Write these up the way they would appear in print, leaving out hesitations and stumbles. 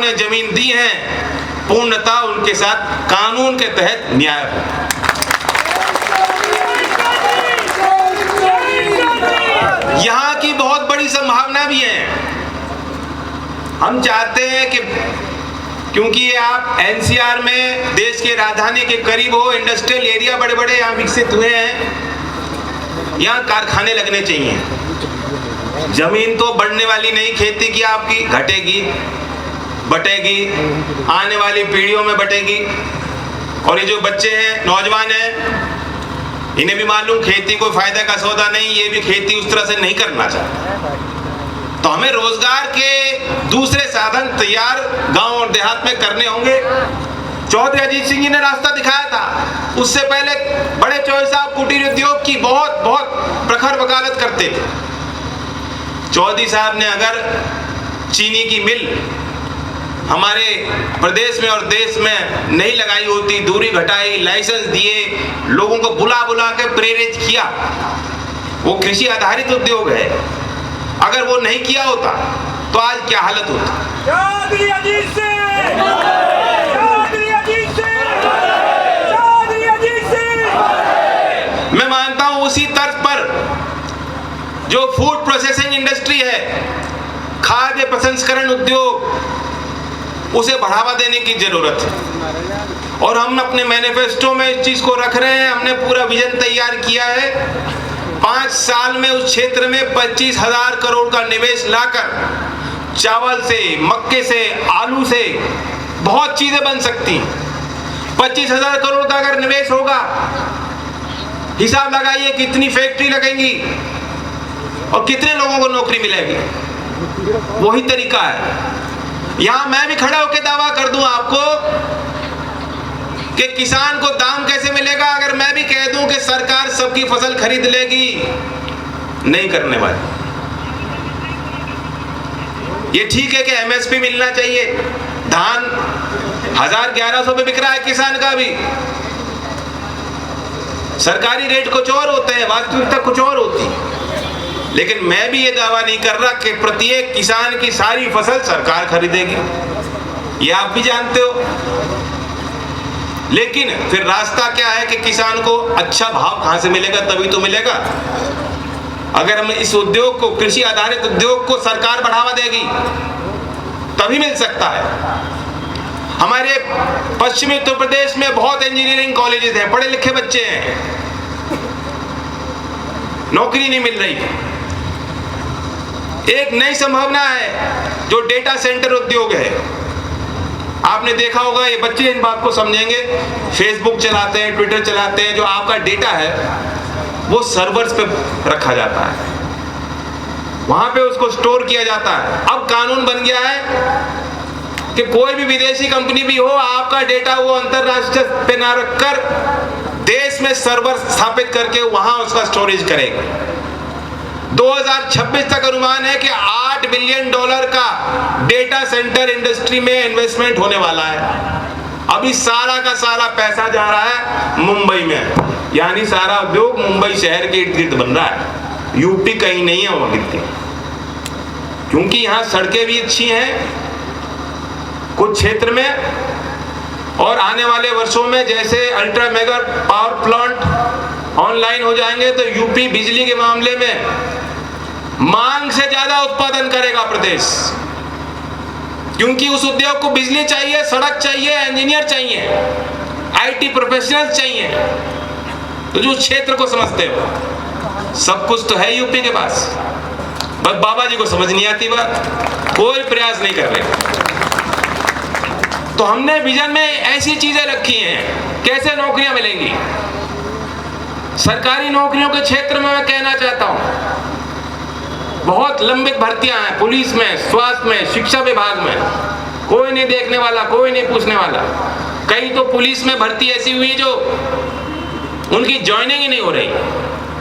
जिन्होंने जमीन दी है पूर्णतः उनके साथ कानून के तहत न्याय हो। यहाँ की बहुत बड़ी संभावना भी है। हम चाहते हैं कि क्योंकि ये आप एनसीआर में देश के राजधानी के करीब हो, इंडस्ट्रियल एरिया बड़े बड़े यहाँ विकसित हुए हैं, यहाँ कारखाने लगने चाहिए। जमीन तो बढ़ने वाली नहीं, खेती की आपकी घटेगी, बटेगी, आने वाली पीढ़ियों में बटेगी। और ये जो बच्चे हैं, नौजवान हैं, इन्हें भी मालूम खेती कोई फायदा का सौदा नहीं, ये भी खेती उस तरह से नहीं करना चाहते। तो हमें रोजगार के दूसरे साधन तैयार गांव और देहात में करने होंगे। चौधरी अजीत सिंह जी ने रास्ता दिखाया था, उससे पहले बड़े चौधरी साहब कुटीर उद्योग की बहुत बहुत प्रखर वकालत करते थे। चौधरी साहब ने अगर चीनी की मिल हमारे प्रदेश में और देश में नहीं लगाई होती, दूरी घटाई, लाइसेंस दिए, लोगों को बुला बुला के प्रेरित किया, वो कृषि आधारित उद्योग है, अगर वो नहीं किया होता तो आज क्या हालत होती। चौधरी अजीत सिंह, चौधरी अजीत सिंह, चौधरी अजीत सिंह। मैं मानता हूं उसी तर्ज पर जो फूड प्रोसेसिंग इंडस्ट्री है, खाद्य प्रसंस्करण उद्योग, उसे बढ़ावा देने की जरूरत है। और हम अपने मैनिफेस्टो में इस चीज को रख रहे हैं। हमने पूरा विजन तैयार किया है। 5 साल में उस क्षेत्र में 25,000 करोड़ का निवेश लाकर चावल से, मक्के से, आलू से बहुत चीजें बन सकती हैं। 25,000 करोड़ का अगर निवेश होगा, हिसाब लगाइए कितनी फैक्ट्री लगेंगी और कितने लोगों को नौकरी मिलेगी। वही तरीका है। यहां मैं भी खड़ा होकर दावा कर दूं आपको कि किसान को दाम कैसे मिलेगा, अगर मैं भी कह दूं कि सरकार सबकी फसल खरीद लेगी, नहीं करने वाली। ये ठीक है कि एमएसपी मिलना चाहिए। धान 1,000-1,100 पे बिक रहा है किसान का भी। सरकारी रेट कुछ और होते हैं, वास्तविकता कुछ और होती है। लेकिन मैं भी ये दावा नहीं कर रहा कि प्रत्येक किसान की सारी फसल सरकार खरीदेगी, ये आप भी जानते हो। लेकिन फिर रास्ता क्या है कि किसान को अच्छा भाव कहां से मिलेगा, तभी तो मिलेगा। अगर हम इस उद्योग को, कृषि आधारित उद्योग को सरकार बढ़ावा देगी, तभी मिल सकता है। हमारे पश्चिमी उत्तर प्रदेश में बहुत इंजीनियरिंग कॉलेजेस हैं, पढ़े लिखे बच्चे हैं, नौकरी नहीं मिल रही। एक नई संभावना है जो डेटा सेंटर उद्योग है। आपने देखा होगा, ये बच्चे इन बात को समझेंगे, फेसबुक चलाते हैं, ट्विटर चलाते हैं, जो आपका डेटा है वो सर्वर्स पे रखा जाता है, वहां पे उसको स्टोर किया जाता है। अब कानून बन गया है कि कोई भी विदेशी कंपनी भी हो, आपका डेटा वो अंतरराष्ट्रीय पे ना रखकर देश में सर्वर स्थापित करके वहां उसका स्टोरेज करेगा। 2026 तक अनुमान है कि $8 बिलियन का डेटा सेंटर इंडस्ट्री में इन्वेस्टमेंट होने वाला है। अभी सारा का सारा पैसा जा रहा है मुंबई में, यानी सारा उद्योग मुंबई शहर के इर्द गिर्द बन रहा है। यूपी कहीं नहीं है वहां गिरती, क्योंकि यहाँ सड़कें भी अच्छी हैं कुछ क्षेत्र में। और आने वाले वर्षों में जैसे ultra mega power plant online हो जाएंगे तो यूपी बिजली के मामले में मांग से ज्यादा उत्पादन करेगा प्रदेश, क्योंकि उस उद्योग को बिजली चाहिए, सड़क चाहिए, इंजीनियर चाहिए, आईटी प्रोफेशनल्स चाहिए। तो जो क्षेत्र को समझते हो, सब कुछ तो है यूपी के पास, बस बाबा जी को समझ नहीं आती बात, कोई प्रयास नहीं कर रहे। तो हमने विजन में ऐसी चीजें रखी हैं, कैसे नौकरियां मिलेंगी। सरकारी नौकरियों के क्षेत्र में मैं कहना चाहता हूं, बहुत लंबित भर्तियां हैं, पुलिस में, स्वास्थ्य में, शिक्षा विभाग में, कोई नहीं देखने वाला, कोई नहीं पूछने वाला। कई तो पुलिस में भर्ती ऐसी हुई जो उनकी ज्वाइनिंग ही नहीं हो रही,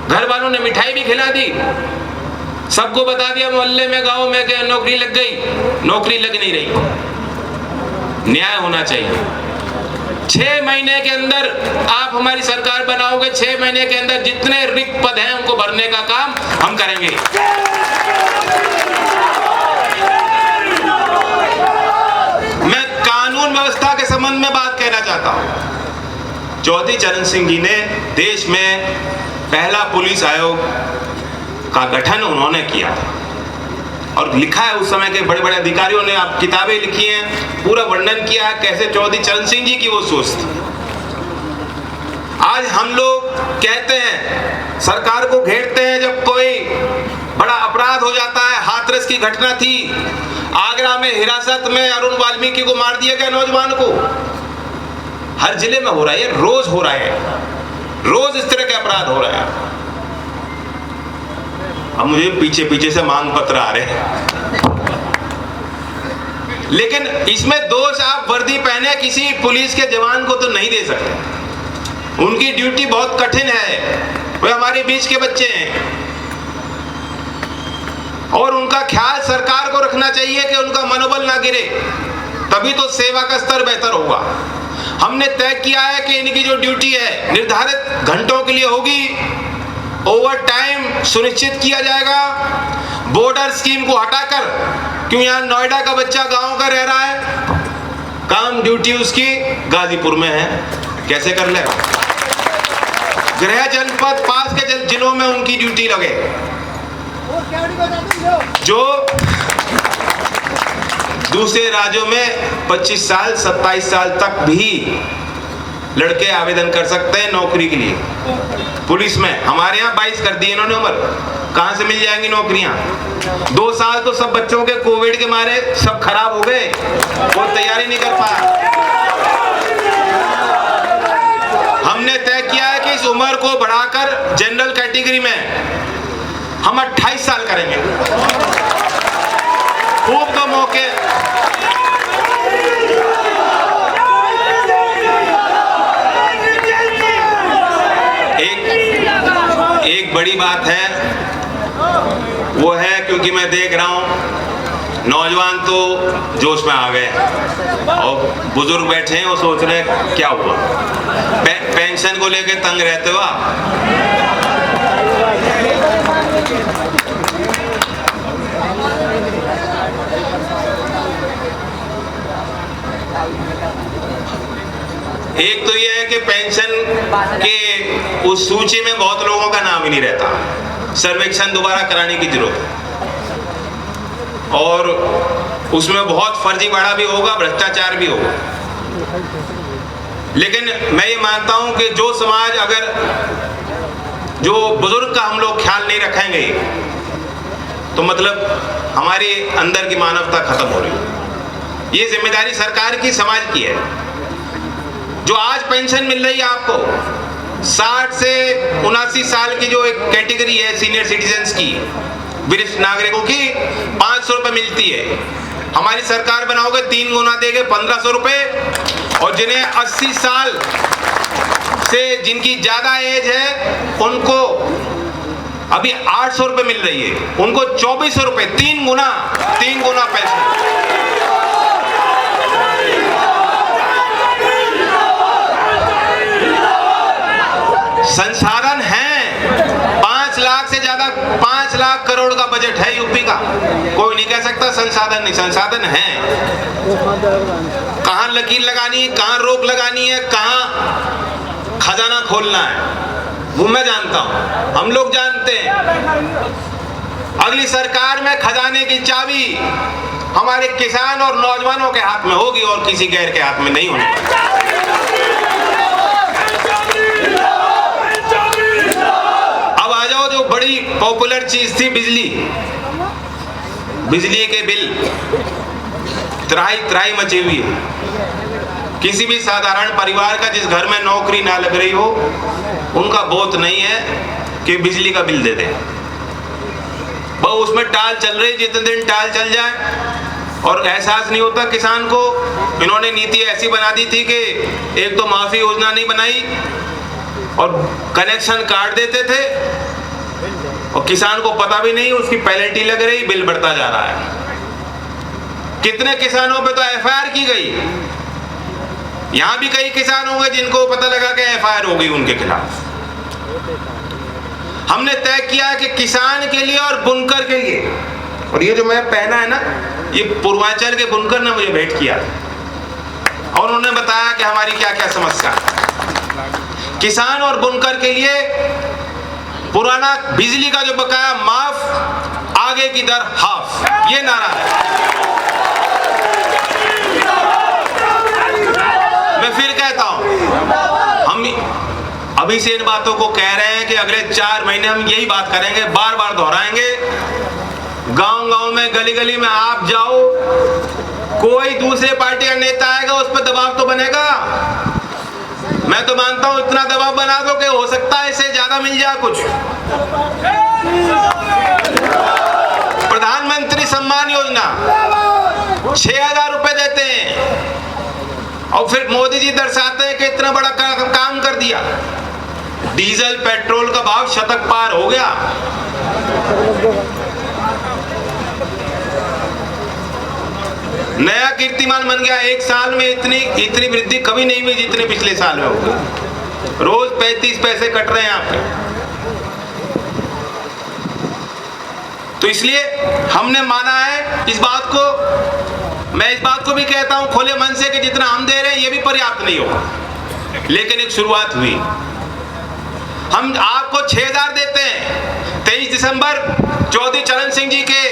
घर वालों ने मिठाई भी खिला दी, सबको बता दिया मोहल्ले में, गांव में कि नौकरी लग गई, नौकरी लग नहीं रही। न्याय होना चाहिए। 6 महीने के अंदर आप हमारी सरकार बनाओगे, 6 महीने के अंदर जितने रिक्त पद हैं उनको भरने का काम हम करेंगे। कानून व्यवस्था के संबंध में बात कहना चाहता हूं। चौधरी चरण सिंह जी ने देश में पहला पुलिस आयोग का गठन उन्होंने किया था और लिखा है, उस समय के बड़े बड़े अधिकारियों ने आप किताबें लिखी हैं, पूरा वर्णन किया है कैसे चौधरी चरण सिंह जी की वो सोच थी। आज हम लोग कहते हैं, सरकार को घेरते हैं जब कोई बड़ा अपराध हो जाता है। हाथरस की घटना थी, आगरा में हिरासत में अरुण वाल्मीकि को मार दिया गया, नौजवान को। हर जिले में हो रहा है, रोज हो रहा है, रोज इस तरह के अपराध हो रहे हैं। अब मुझे पीछे पीछे से मांग पत्र आ रहे हैं, लेकिन इसमें दोष आप वर्दी पहने किसी पुलिस के जवान को तो नहीं दे सकते। उनकी ड्यूटी बहुत कठिन है, वे हमारे बीच के बच्चे हैं और उनका ख्याल सरकार को रखना चाहिए कि उनका मनोबल ना गिरे, तभी तो सेवा का स्तर बेहतर होगा। हमने तय किया है कि इनकी जो ड्यूटी है निर्धारित घंटों के लिए होगी, ओवर टाइम सुनिश्चित किया जाएगा। बॉर्डर स्कीम को हटाकर, क्यों यहाँ नोएडा का बच्चा गांव का रह रहा है, काम ड्यूटी उसकी गाजीपुर में है, कैसे कर लेगा? गृह जनपद पास के जिलों में उनकी ड्यूटी लगे। जो दूसरे राज्यों में 25 साल 27 साल तक भी लड़के आवेदन कर सकते हैं नौकरी के लिए पुलिस में। हमारे यहाँ 22 कर दी इन्होंने उम्र, कहां से मिल जाएंगी नौकरियां? 2 साल तो सब बच्चों के कोविड के मारे सब खराब हो गए, वो तैयारी नहीं कर पाया। हमने तय किया है कि इस उम्र को बढ़ाकर जनरल कैटेगरी में हम 28 साल करेंगे। खूब तो मौके। एक बड़ी बात है, वो है क्योंकि मैं देख रहा हूं नौजवान तो जोश में आ गए और बुजुर्ग बैठे हैं, वो सोच रहे हैं क्या हुआ। पेंशन को लेके तंग रहते हो आप। एक तो ये है कि पेंशन के उस सूची में बहुत लोगों का नाम ही नहीं रहता, सर्वेक्षण दोबारा कराने की जरूरत है और उसमें बहुत फर्जीवाड़ा भी होगा, भ्रष्टाचार भी होगा। लेकिन मैं ये मानता हूं कि जो समाज अगर जो बुजुर्ग का हम लोग ख्याल नहीं रखेंगे तो मतलब हमारे अंदर की मानवता खत्म हो रही है। ये जिम्मेदारी सरकार की, समाज की है। जो आज पेंशन मिल रही है आपको 60 से 79 साल की जो एक कैटेगरी है सीनियर सिटीजन्स की, वरिष्ठ नागरिकों की 500 रुपए मिलती है। हमारी सरकार बनाओगे 3 गुना देगे 1500 रुपए, और जिन्हें 80 साल से जिनकी ज्यादा एज है उनको अभी 800 रुपए मिल रही है, उनको 2400 रुपए, 3 गुना पैसे। संसाधन है 5 लाख से ज्यादा, 5 लाख करोड़ का बजट है यूपी का। कोई नहीं कह सकता संसाधन नहीं, संसाधन है। कहां लकीर लगानी है, कहां रोक लगानी है, कहां खजाना खोलना है, वो मैं जानता हूं, हम लोग जानते हैं। अगली सरकार में खजाने की चाबी हमारे किसान और नौजवानों के हाथ में होगी और किसी गैर के हाथ में नहीं होगी। जो बड़ी पॉपुलर चीज थी बिजली के बिल, त्राही मची हुई है। किसी भी साधारण परिवार का जिस घर में नौकरी ना लग रही हो उनका बोध नहीं है कि बिजली का बिल दे दे। उसमें टाल चल रही, जितने दिन टाल चल जाए, और एहसास नहीं होता किसान को। इन्होंने नीति ऐसी बना दी थी कि एक तो माफी योजना नहीं बनाई और कनेक्शन काट देते थे और किसान को पता भी नहीं, उसकी पेनल्टी लग रही, बिल बढ़ता जा रहा है। कितने किसानों पे तो एफआईआर की गई। यहां भी कई किसान होंगे जिनको पता लगा कि एफआईआर हो गई उनके खिलाफ। हमने तय किया कि किसान के लिए और बुनकर के लिए, और ये जो मैं पहना है ना, ये पूर्वांचल के बुनकर ने मुझे भेंट किया। और उन्होंने बताया कि हमारी क्या क्या समस्या है। किसान और बुनकर के लिए पुराना बिजली का जो बकाया माफ, आगे की दर हाफ, ये नारा है। मैं फिर कहता हूं, हम अभी से इन बातों को कह रहे हैं कि अगले 4 महीने हम यही बात करेंगे, बार बार दोहराएंगे। गांव गांव में, गली गली में आप जाओ, कोई दूसरे पार्टी का नेता आएगा, उस पर दबाव तो बनेगा। मैं तो मानता हूं इतना दबाव बना दो कि हो सकता है इससे ज्यादा मिल जाए कुछ। प्रधानमंत्री सम्मान योजना 6,000 रुपए देते हैं और फिर मोदी जी दर्शाते हैं कि इतना बड़ा काम कर दिया। डीजल पेट्रोल का भाव शतक पार हो गया। नया कीर्तिमान बन गया। एक साल में इतनी वृद्धि कभी नहीं हुई जितने पिछले साल में हो गई। रोज 35 पैसे कट रहे हैं आपके। तो इसलिए हमने माना है इस बात को। मैं इस बात को भी कहता हूं खुले मन से कि जितना हम दे रहे हैं ये भी पर्याप्त नहीं होगा, लेकिन एक शुरुआत हुई। हम आपको 6,000 देते हैं। 23 दिसंबर चौधरी चरण सिंह जी के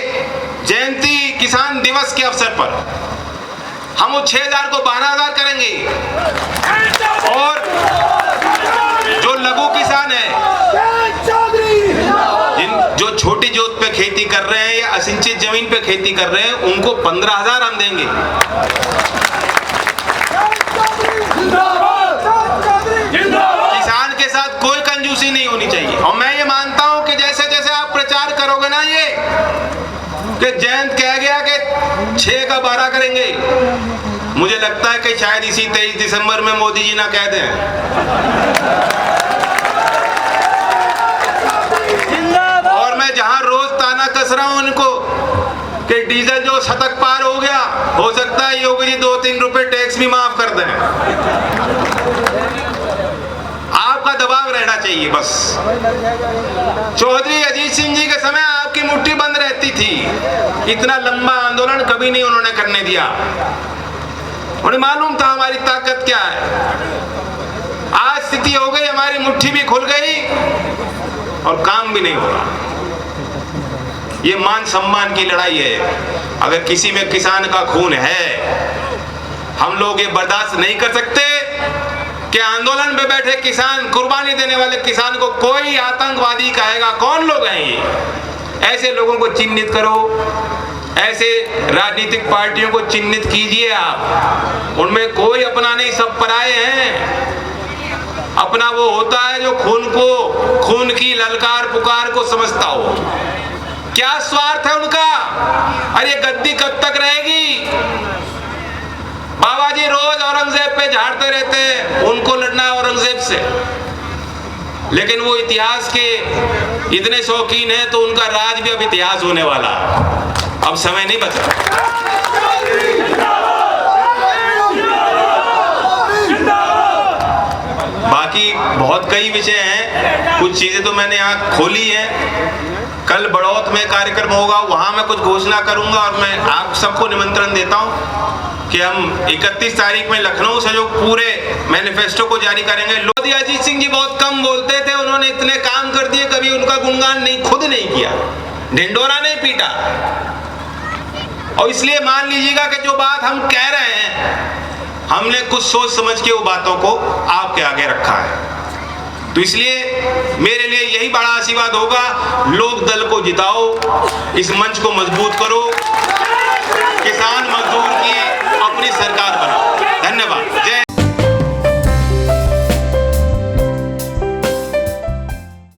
जयंती किसान दिवस के अवसर पर हम वो 6,000 को 12,000 करेंगे। और जो लघु किसान है, जो छोटी जोत पे खेती कर रहे हैं या असिंचित जमीन पे खेती कर रहे हैं, उनको 15,000 हम देंगे। किसान के साथ कोई कंजूसी नहीं होनी चाहिए। और मैं ये मानता हूं कि जैसे जैसे आप प्रचार करोगे ना, ये कि जयंत कह गया कि 6 का 12 करेंगे, मुझे लगता है कि शायद इसी 23 दिसंबर में मोदी जी ना कह दें। और मैं जहां रोज ताना कस रहा हूं उनको कि डीजल जो शतक पार हो गया, हो सकता है योगी जी 2-3 रुपए टैक्स भी माफ कर दें। आपका दबाव रहना चाहिए बस। चौधरी अजीत सिंह जी के समय आपकी मुट्ठी बंद रहती थी। इतना लंबा आंदोलन कभी नहीं उन्होंने करने दिया। उन्हें मालूम था हमारी ताकत क्या है। आज स्थिति हो गई, हमारी मुट्ठी भी खुल गई और काम भी नहीं हो रहा। ये मान सम्मान की लड़ाई है। अगर किसी में किसान का खून है, हम लोग ये बर्दाश्त नहीं कर सकते कि आंदोलन पे बैठे किसान, कुर्बानी देने वाले किसान को कोई आतंकवादी कहेगा। कौन लोग हैं ये? ऐसे लोगों को चिन्हित करो, ऐसे राजनीतिक पार्टियों को चिन्हित कीजिए आप। उनमें कोई अपना नहीं, सब पराये हैं। अपना वो होता है जो खून की ललकार पुकार को समझता हो। क्या स्वार्थ है उनका? अरे गद्दी कब तक रहेगी? बाबा जी रोज औरंगजेब पे झाड़ते रहते हैं, उनको लड़ना है औरंगजेब से। लेकिन वो इतिहास के इतने शौकीन हैं तो उनका राज भी अब इतिहास होने वाला है। अब समय नहीं बचा। बाकी बहुत कई विषय हैं, कुछ चीजें तो मैंने यहाँ खोली हैं। कल बड़ौत में कार्यक्रम होगा, वहां मैं कुछ घोषणा करूंगा और मैं आप सबको निमंत्रण देता हूं कि हम 31 तारीख में लखनऊ से जो पूरे मैनिफेस्टो को जारी करेंगे। लोधी अजीत सिंह जी बहुत कम बोलते थे, उन्होंने इतने काम कर दिए, कभी उनका गुणगान नहीं, खुद नहीं किया, ढिंडोरा नहीं पीटा। और इसलिए मान लीजिएगा कि जो बात हम कह रहे हैं, हमने कुछ सोच समझ के वो बातों को आपके आगे रखा है। तो इसलिए मेरे लिए यही बड़ा आशीर्वाद होगा, लोक दल को जिताओ, इस मंच को मजबूत करो, किसान मजदूर की अपनी सरकार